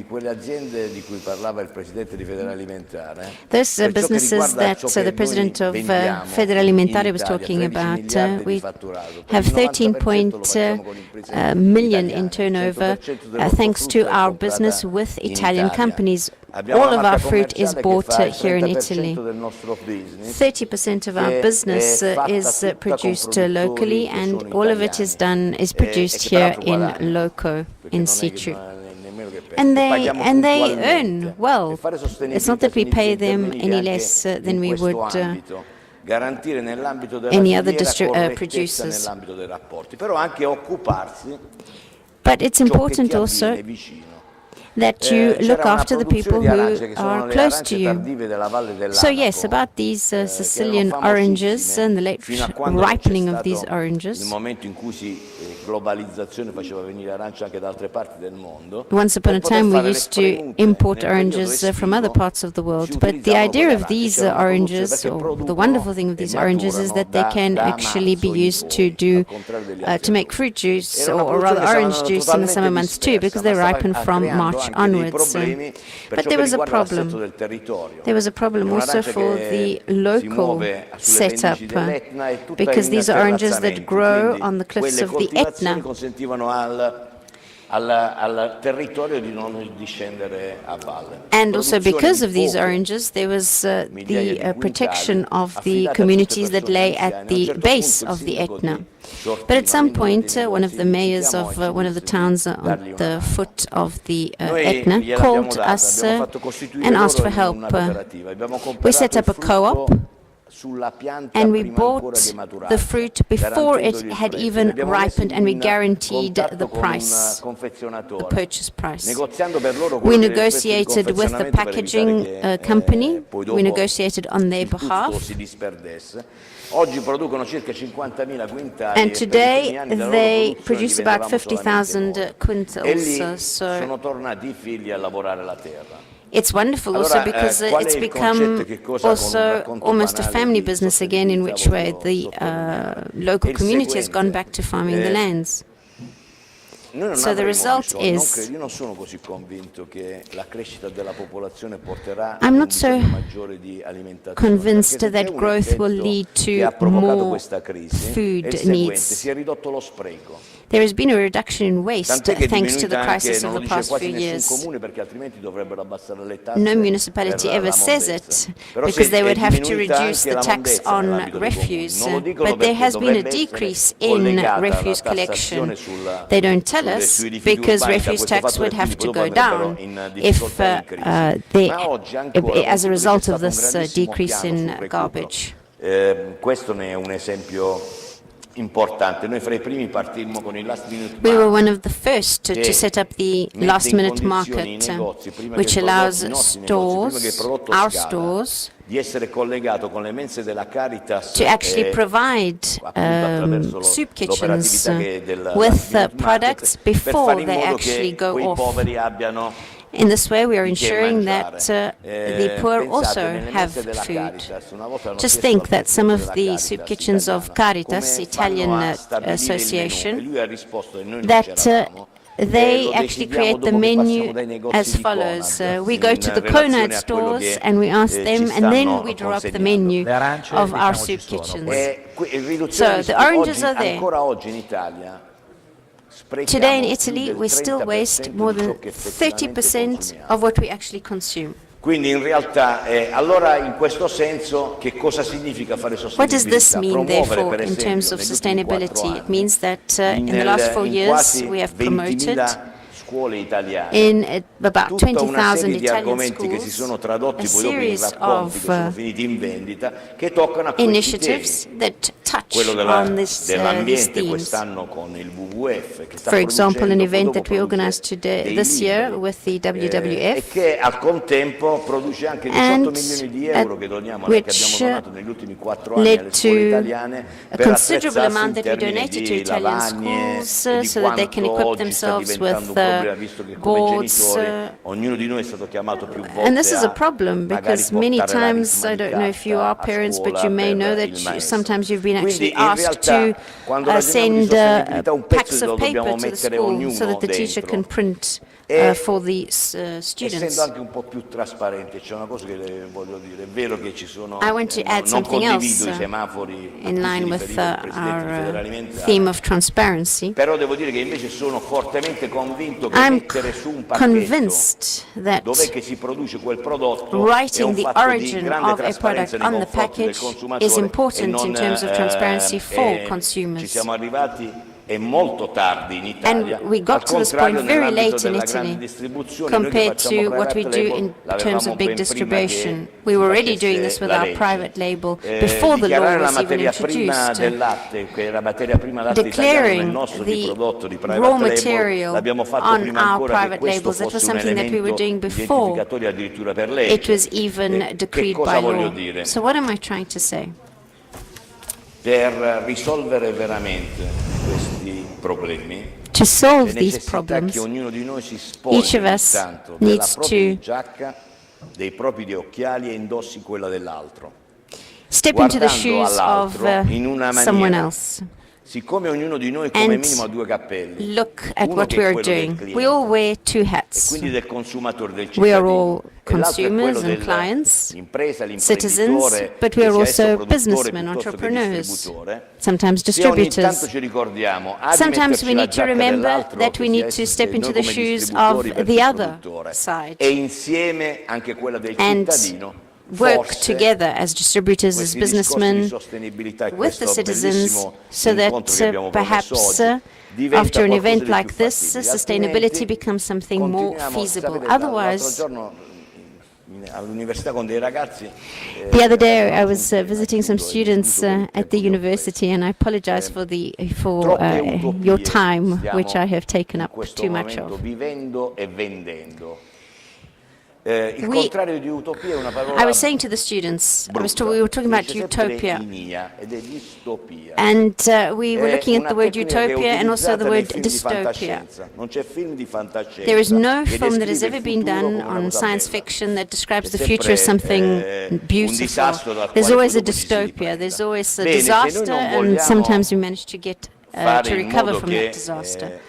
Those businesses that the president of Federalimentare was talking about, we have 13 million in turnover thanks to our business with Italian companies. All of our fruit is bought here in Italy. 30% of our business is produced locally, and all of it is produced here in loco, in situ. And they earn well. It's not that we pay them any less than we would any other producers. But it's important also that you look after the people who are close to you. So yes, about these Sicilian oranges and the late ripening of these oranges. Once upon a time we used to import oranges from other parts of the world, but the idea of these oranges, or the wonderful thing of these oranges, is that they can actually be used to make fruit juice, or rather orange juice in the summer months too, because they ripen from March onwards. But there was a problem. There was a problem also for the local setup, because these are oranges that grow on the cliffs of the Etna. And also because of these oranges, there was the protection of the communities that lay at the base of the Etna. But at some point, one of the mayors of one of the towns on the foot of the Etna called us and asked for help. We set up a co-op, and we bought the fruit before it had even ripened, and we guaranteed the price, the purchase price. We negotiated with the packaging company, we negotiated on their behalf. And today they produce about 50,000 quintals. So it's wonderful also because it's become also almost a family business again, in which way the local community has gone back to farming the lands. So the result is, I'm not so convinced that growth will lead to more food needs. There has been a reduction in waste thanks to the crisis of the past few years. No municipality ever says it, because they would have to reduce the tax on refuse. But there has been a decrease in refuse collection. They don't tell us, because refuse tax would have to go down if as a result of this decrease in garbage. We were one of the first to set up the last-minute market, which allows stores, our stores, to actually provide soup kitchens with products before they actually go off. In this way, we are ensuring that the poor also have food. Just think that some of the soup kitchens of Caritas, Italian association, that they actually create the menu as follows. We go to the Conad stores and we ask them, and then we draw up the menu of our soup kitchens. So the oranges are there. Today in Italy, we still waste more than 30% of what we actually consume. Quindi in realtà, allora in questo senso che cosa significa fare What does this sostenibilità? mean, Promuovere therefore, per in esempio terms of negli ultimi 4 sustainability? It anni means that in the last 4 in years quasi we have promoted 20.000 scuole italiane in about tutta una 20,000 serie di Italian argomenti che si schools sono tradotti a poi dopo in series racconti che sono of finiti in vendita che toccano a questi initiatives temi. that touch Quello on these dell'ambiente themes. quest'anno con il WWF che sta For example, an producendo, event dopo that we organized produce dei this year libri, with the e WWF, che al contempo produce anche 18 and milioni di euro che doniamo, che abbiamo which donato negli ultimi 4 anni led alle scuole to italiane a per considerable attrezzarsi in amount that we termini donated to di Italian lavagne schools e di so that they can quanto equip oggi sta themselves diventando with un problema, visto che come boards. genitori ognuno di noi è stato chiamato più volte And this is a a problem magari because many portare la times, risma I di don't know if you carta are a parents, but scuola you may per know il that maestro. sometimes you've been Quindi actually in asked realtà to quando ragioniamo di send sostenibilità un pezzo packs lo of paper dobbiamo to the mettere school ognuno so that the teacher dentro. can print E for the students. essendo anche un po' più trasparente, c'è una cosa che le voglio dire, è vero che ci sono, I want to add non something condivido else i semafori a cui in si line with riferiva il Presidente di our Federalimentare, theme of transparency. però devo dire che invece sono fortemente convinto che I'm mettere su un pacchetto convinced that dove che si produce quel prodotto è writing un the fatto di origin grande of a trasparenza product nei on the confronti del package consumatore is important e non, in terms of transparency for ci consumers. siamo arrivati è molto tardi in Italia, And we got al to this contrario point very nell'ambito late in della grande Italy distribuzione noi che compared facciamo to what we private do label, in terms l'avevamo of big ben prima distribution. che We were si already doing this facesse with la our legge. private label before the law Dichiarare la was even materia prima introduced. del latte, che è la materia prima latte italiano nel Declaring nostro di the prodotto di private raw label, material l'abbiamo fatto on prima our ancora che private questo labels. That was fosse un something that we were elemento doing before identificatorio addirittura per legge. it was even Che decreed cosa by voglio law. dire? So what am I trying to say? Per risolvere veramente questi problemi To solve è these necessità problems, che ognuno di noi si each spogli of us intanto della needs propria to giacca, dei propri occhiali e indossi quella dell'altro. step into the Guardando shoes of all'altro in una someone maniera. else. Siccome ognuno di noi come And minimo ha 2 cappelli, look at uno what che we è are quello del doing. cliente, We all wear 2 e hats. quindi del consumatore, del We are cittadino, all e l'altro è consumers quello and clients, dell'impresa, citizens, l'imprenditore, but we are che sia esso also produttore businessmen, piuttosto che entrepreneurs, distributore. sometimes Se ogni tanto distributors. ci ricordiamo di Sometimes metterci we la need to giacca remember dell'altro, that che we sia need esso to step noi into the come shoes distributori of versus the other produttore, side e insieme anche quella del and cittadino. work Forse together as distributors, as questi discorsi di businessmen, sostenibilità e with the questo citizens, bellissimo so that incontro che abbiamo perhaps promesso oggi diventa after an qualcosa event di like più this, fattibile. sustainability Altrimenti becomes something more continuiamo, feasible. sapete, l'altro Otherwise, giorno all'università con dei ragazzi the other day I was visiting some students at the university, and I apologize for your time, which I have taken in up questo too much momento of. vivendo e vendendo. Il We- contrario di utopia è una parola I was saying to the students, brutta. we were talking about Si dice sempre utopia, inia ed è distopia. and we were È looking at una the word tecnica che è utopia and also the utilizzata nei word film di dystopia. fantascienza. Non c'è film di fantascienza There is no che film that has descrive ever il been futuro done come una on cosa science bella. fiction that describes È the future as sempre, something un disastro beautiful. dal There's quale always a poi dopo ci si dystopia, riprenda. there's always a Bene, se noi disaster, non and vogliamo sometimes we manage to get fare to in recover modo from che that disaster.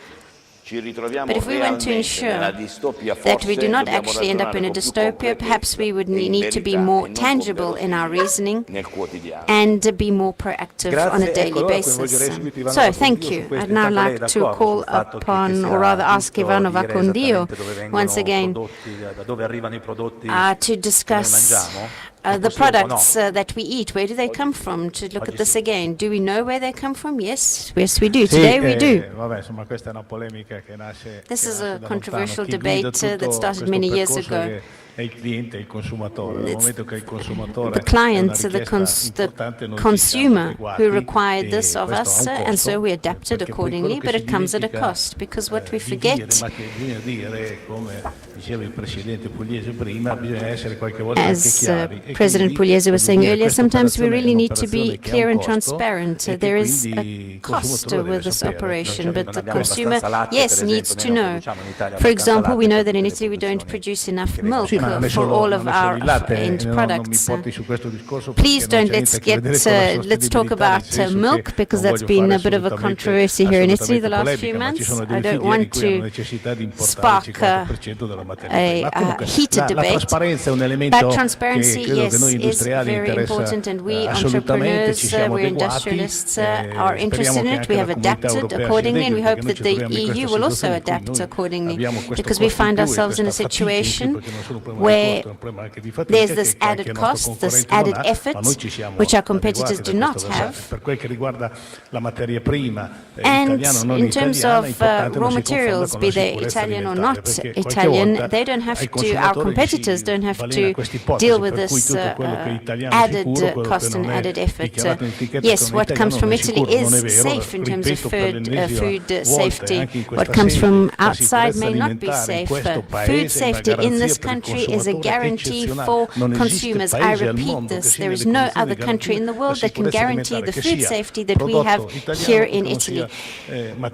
ci ritroviamo But if we want to realmente nella ensure distopia, that we forse do not dobbiamo actually end up in ragionare a con più dystopia, perhaps we would concretezza e in need to be verità, more e non con tangible in our reasoning nel quotidiano. and be more proactive on a Grazie, daily ecco, allora basis. coinvolgerei subito Ivano So, Vaccondio thank su you. questo. I'd now Intanto lei è like to d'accordo call sul fatto che upon, sia or rather ask giusto Ivano dire Vaccondio esattamente dove vengono once again prodotti, da dove arrivano i prodotti to che noi discuss mangiamo? the Possiamo o no? products that we eat. Where do they come from? To look at this again. Do we know where they come from? Yes, yes, we do. Sì, Today we do. Vabbè, insomma, questa è una polemica che nasce. This che is nasce a da controversial lontano. Chi guida debate that tutto started questo many years percorso ago. È il cliente, il consumatore. Nel It's momento che il consumatore the client, è una richiesta importante, noi ci siamo consumer adeguati, who required e this of questo us, ha un and costo, so we adapted perché poi accordingly, quello che but si it comes at a dimentica cost, because what we di dire, forget, ma che bisogna dire, come diceva il Presidente Pugliese prima, bisogna essere qualche volta anche as chiari. E President quindi, Pugliese was saying voglio dire, earlier, questa sometimes we operazione è really need to be un'operazione che ha clear un and costo transparent. e che There is quindi a il cost consumatore with deve this sapere. operation, Noi but non the abbiamo consumer, abbastanza latte, yes, per needs esempio, to noi non know. produciamo in Italia For abbastanza example, we latte know per that in tutte le Italy we don't produzioni produce enough che milk Sì, ma ne for solo, all of non è solo our il latte, end non mi products. porti su questo discorso Please perché non don't c'è niente a che vedere con la let's talk sostenibilità, nel about senso milk, che because non that's voglio been fare a bit of a assolutamente- controversy here in Italy the last assolutamente few polemica, ma ci months. sono I delle don't filiere in want cui hanno to necessità di importare il spark 50% della materia prima. a Comunque, heated la debate, trasparenza è un elemento but che transparency, credo che yes, noi is industriali very interessa important, and we assolutamente, ci entrepreneurs, siamo we're adeguati, industrialists speriamo are interested in che it. anche We la have Comunità adapted Europea accordingly, and we si adegui, hope perché that noi the ci troviamo in EU questa will also situazione in cui adapt noi accordingly, abbiamo questo because we costo in find più e ourselves in a questa fatica in più, situation perché non è solo un problema di where costo, è un problema anche di fatica there's che this qualche added nostro cost, this concorrente non added ha, ma effort, noi ci siamo which our adeguati competitors da do questo not versante. have. Per quel che riguarda la materia prima And italiana o non in terms italiana, of è importante raw non si materials, confonda con be la they sicurezza Italian or alimentare, not perché qualche Italian, volta they don't have ai to, our consumatori competitors si don't have balena to questa ipotesi, deal with per cui this tutto quello che è italiano added sicuro, quello cost che and non è added effort. dichiarato in etichetta Yes, che non è what comes italiano from non è Italy sicuro, non è is vero, safe in terms of ripeto per l'ennesima food volta, safety. anche in What questa comes sede, from la outside sicurezza may not be alimentare in safe. questo paese Food è una safety in garanzia this per il country is a consumatore guarantee eccezionale. for Non esiste consumers. I paese al repeat mondo che this, sia there is nelle no condizioni other di country in the garantire world that can la sicurezza guarantee the alimentare, food che sia safety that we prodotto have italiano here o in che non Italy. sia,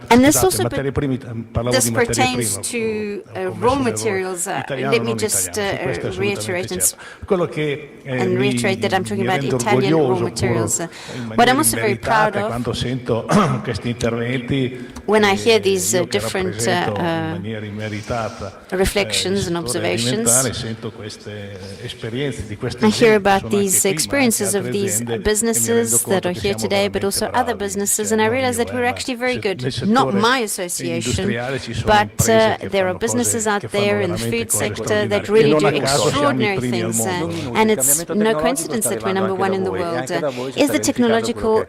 And this scusate, also materie prime, parlavo this di materie pertains prime, to ho commesso raw un errore. materials. Italiano, Let me non just italiano, su questo è assolutamente reiterate and certo. Quello che reiterate that I'm talking mi about rende Italian raw orgoglioso, materials. pur in What I'm maniera also very proud immeritata, of quando sento questi interventi, when I hear these io che different rappresento in maniera immeritata reflections il and settore observations, alimentare, sento queste esperienze di queste I hear aziende che about sono anche these qui, ma experiences anche of altre these aziende, e mi businesses rendo that conto are che here siamo today, but veramente also other bravi, businesses, cioè and I non realize io, that we're ma actually very good. nel Not settore my association, industriale ci sono but imprese che there are fanno businesses cose out che fanno there in the veramente food cose sector that straordinarie. really E non do a caso siamo i extraordinary primi al things, mondo. and it's no coincidence that we're number one in the world. Is the technological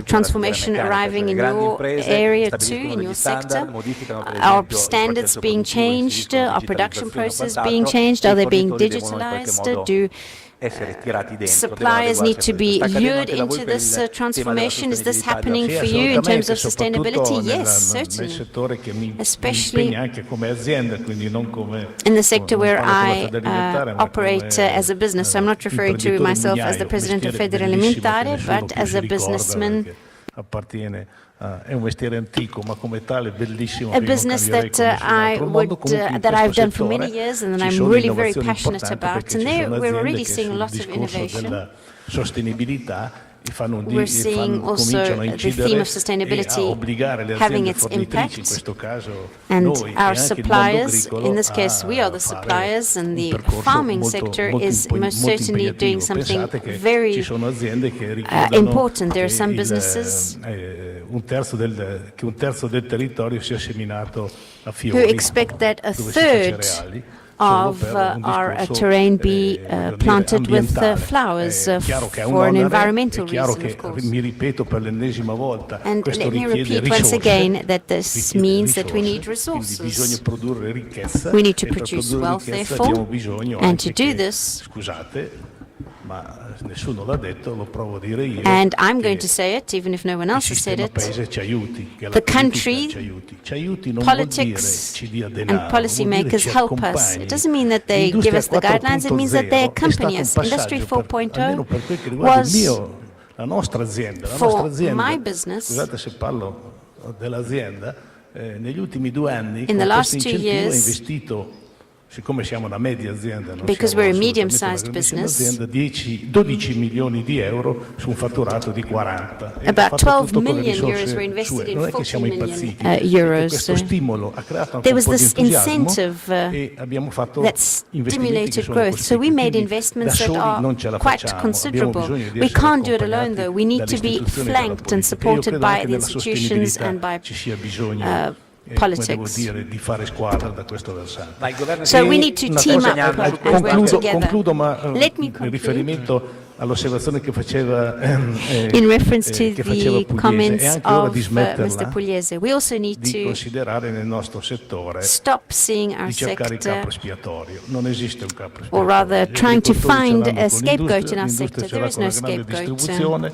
transformation arriving in your area too, in your sector? Are standards being changed? Are production processes being changed? Are they being digitalized? Do suppliers need to be lured into this transformation? Is this happening for you in terms of sustainability? Yes, certainly. Especially in the sector where I operate as a business. I'm not referring to myself as the president of Federalimentare, but as a businessman. È un mestiere antico, ma come tale bellissimo. A business that that I've done for many years and that I'm really very passionate about. And there we're already seeing a lot of innovation. Sostenibilità. We're seeing also the theme of sustainability having its impact, and our suppliers, in this case we are the suppliers, and the farming sector is most certainly doing something very important. There are some businesses who expect that a third of our terrain be planted with flowers for an environmental reason, of course. And let me repeat once again that this means that we need resources. We need to produce wealth, therefore, and to do this, and I'm going to say it, even if no one else has said it, the country, politics, and policymakers help us. It doesn't mean that they give us the guidelines, it means that they accompany us. Industry 4.0 was, for my business, in the last 2 years, because we're a medium-sized business, about 12 million euros were invested in 40 million euros. There was this incentive that stimulated growth. So we made investments that are quite considerable. We can't do it alone, though. We need to be flanked and supported by the institutions and by politics. So we need to team up and work together. Let me conclude. In reference to the comments of Mr. Pugliese, we also need to stop seeing our sector, or rather trying to find a scapegoat in our sector. There is no scapegoat.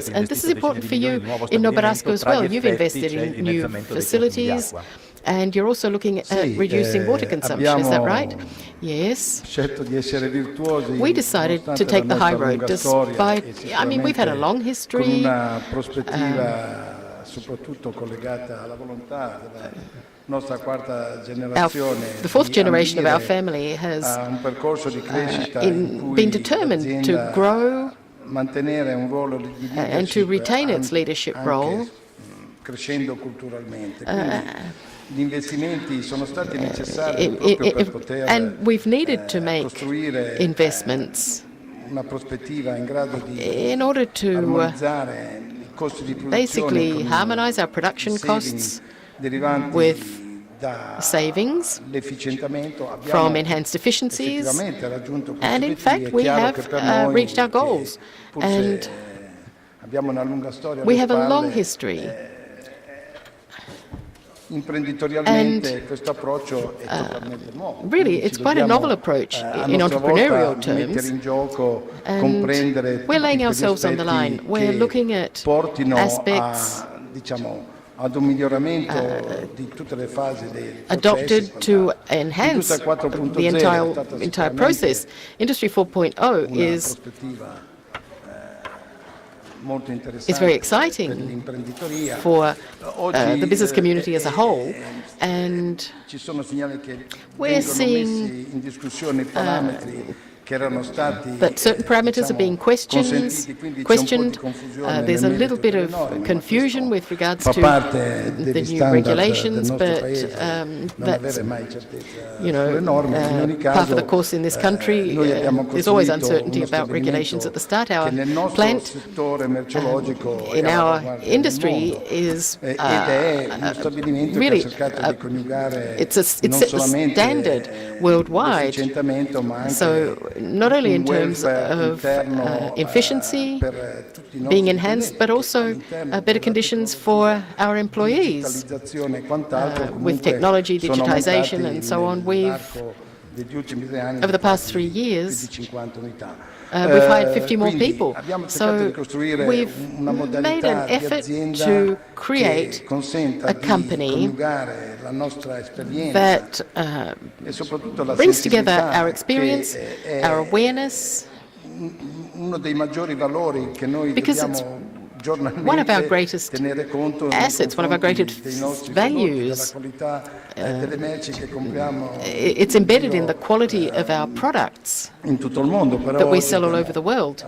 areas. And this is important for you in Nobarasco as well. You've invested in new facilities, and you're also looking at reducing water consumption. Is that right? Yes. We decided to take the high road despite, I mean, we've had a long history. soprattutto collegata alla volontà della nostra quarta generazione the fourth di generation of our ambire family has a un percorso di crescita in cui been determined to l'azienda grow mantenere un ruolo di leadership and to retain its leadership anche role. crescendo culturalmente. Quindi gli investimenti sono stati necessari proprio per poter And we've needed to make costruire investments una prospettiva in grado di in order to armonizzare i costi di produzione basically con harmonize our production savings costs derivanti with savings dall'efficientamento. from Abbiamo enhanced efficiencies, effettivamente raggiunto questi and in obiettivi. fact È we chiaro have che per noi, reached our che goals. forse, And abbiamo una lunga storia we alle have a long spalle, history. imprenditorialmente questo approccio è totalmente nuovo. Really, Quindi it's ci quite a dobbiamo, novel approach a in nostra entrepreneurial volta, mettere terms. in gioco, And comprendere we're tutti laying quegli ourselves on the aspetti line. We're che looking at portino aspects a, diciamo, ad un miglioramento di tutte le fasi dei adopted processi. to enhance Industria 4.0 the è stata entire sicuramente process. Industry 4.0 una is prospettiva molto very interessante exciting per l'imprenditoria. for Oggi, the business community as a whole, and ci sono segnali che we're vengono seeing, messi in discussione parametri che erano stati that certain parameters are being questioned. questioned. There's a little bit of confusion with regards Fa to parte the degli new standard regulations, del nostro but paese, non that's, avere mai certezza you know, sulle norme. In ogni part of the caso, course in this country. noi abbiamo There's always costruito uncertainty uno about regulations at the start. Our che nel nostro plant settore merceologico in è our all'avanguardia del industry mondo. is Ed è uno stabilimento really che ha cercato di coniugare it's non set the solamente standard worldwide. l'efficientamento, ma anche So not only in un terms welfare of interno, efficiency per tutti i nostri being enhanced, but dipendenti, also all'interno better della conditions for our employees. digitalizzazione e quant'altro, With comunque technology, sono digitization, aumentati and so on, we've, nell'arco degli ultimi 3 anni over the past 3 più years, di 50 unità. we've hired 50 more Quindi people. abbiamo cercato So di costruire we've una made modalità an di effort azienda to create che consenta a di company coniugare la nostra esperienza that e soprattutto la brings together sensibilità, our experience, che è our awareness. uno dei maggiori valori che noi Because dobbiamo giornalmente one of our greatest tenere conto nei assets, one of our confronti greatest dei nostri values. prodotti, della qualità delle merci che compriamo It's embedded in the quality of our products in tutto il mondo. Però that we oggi sell all abbiamo, over the world.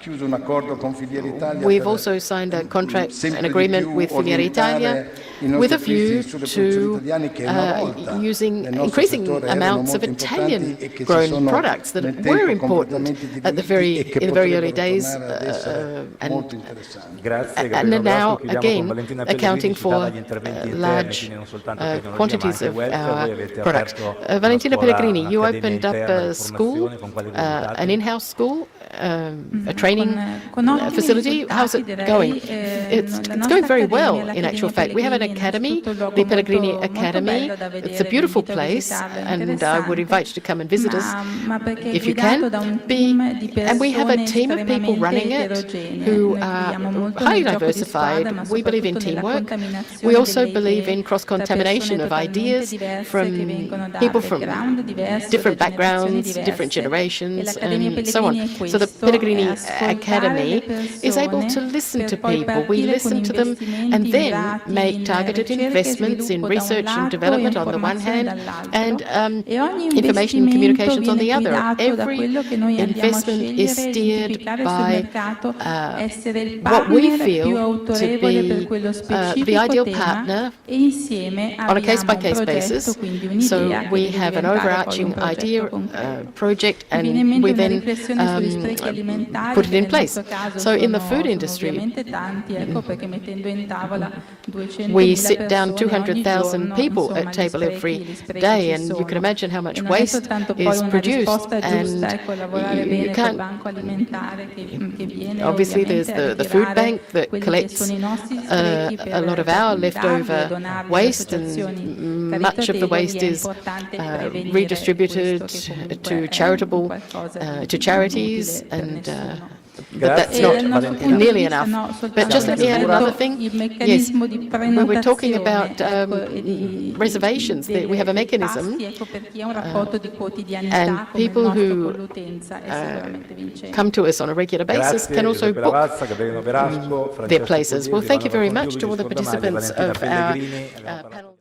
chiuso un accordo con Filiere Italia We've per also signed a contract, sempre an di agreement più with Filiere Italia orientare i nostri with a acquisti view sulle produzioni to italiane che una volta using nel nostro increasing settore erano amounts of molto importanti Italian e che si grown sono products that nel were tempo important completamente at the diluiti e che in the very early potrebbero days, tornare ad essere molto interessanti. Grazie, and Gabriele now Nolasco. Chiudiamo con again Valentina accounting Pellegrini, ci dava for gli interventi interni, large quindi non soltanto tecnologia, ma quantities anche of welfare. Voi our avete products. aperto una Valentina scuola, Pellegrini, you un'accademia opened up interna a di school, formazione, con quali risultati? an in-house school, a training con ottimi facility. How's it risultati, going? direi. It's La going very nostra well, accademia, in actual fact. We have an academy, innanzitutto un luogo the Pellegrini molto Academy. bello da It's a vedere, beautiful vi invito a place, visitarlo, è and I would interessante. invite you to come and visit us Ma perché è if you guidato can. da un team di And we have a persone team of people running it estremamente who eterogenee. Noi are crediamo molto highly nel gioco di diversified. squadra, ma We believe in soprattutto nella teamwork. contaminazione We also delle believe idee in da cross-contamination persone of totalmente ideas diverse from che vengono da people from background diversi, different da generazioni backgrounds, different diverse. E generations, l'Accademia and so on. Pellegrini è So the questo, Pellegrini è ascoltare Academy le is able to persone listen per to poi people. We partire listen con to them investimenti and then mirati make in targeted ricerca e investments in sviluppo da un research and lato development e on the one informazione hand dall'altro. and E ogni information and investimento communications on the viene other. guidato da Every quello che noi andiamo a investment is scegliere, steered identificare sul by mercato, essere il what we partner feel più to autorevole per be quello the specifico ideal tema partner e insieme on a abbiamo un case-by-case progetto, basis. quindi So un'idea che we deve have an diventare poi overarching un progetto idea concreto. project, Mi viene in and mente we una then riflessione sugli sprechi alimentari put it che in nel place. nostro caso So in the sono food industry, ovviamente tanti, ecco perché mettendo in tavola 200.000 we sit down persone ogni 200,000 giorno, people insomma, at gli table sprechi, every gli sprechi day, ci and you can sono. imagine how much E non è waste soltanto poi is una produced, risposta giusta, and ecco, lavorare you bene col can't. banco alimentare che viene Obviously, there's ovviamente a the food ritirare bank that quelli collects che sono i nostri sprechi per a lot of our darli o leftover donarli alle waste, associazioni and much of the waste caritatevoli. È is importante prevenire redistributed questo che comunque to è charitable, qualcosa to di charities, inutile per and nessuno. but that's Grazie, not Valentina. nearly enough. But just let me add another thing. Il Yes, meccanismo di we were talking prenotazione, about ecco, di- reservations. We have a mechanism, passi, ecco perché è un rapporto di quotidianità and come il people nostro who con l'utenza è sicuramente vincente. come to us on a regular basis Grazie, can also Giuseppe book Lavazza, Gabriele Noverasco, their Francesco places. Well, Pugliese, thank you Ivano very much Congiu, to all the Luigi Scordamaglia, participants Valentina of our Pellegrini. Abbiamo parlato- panel.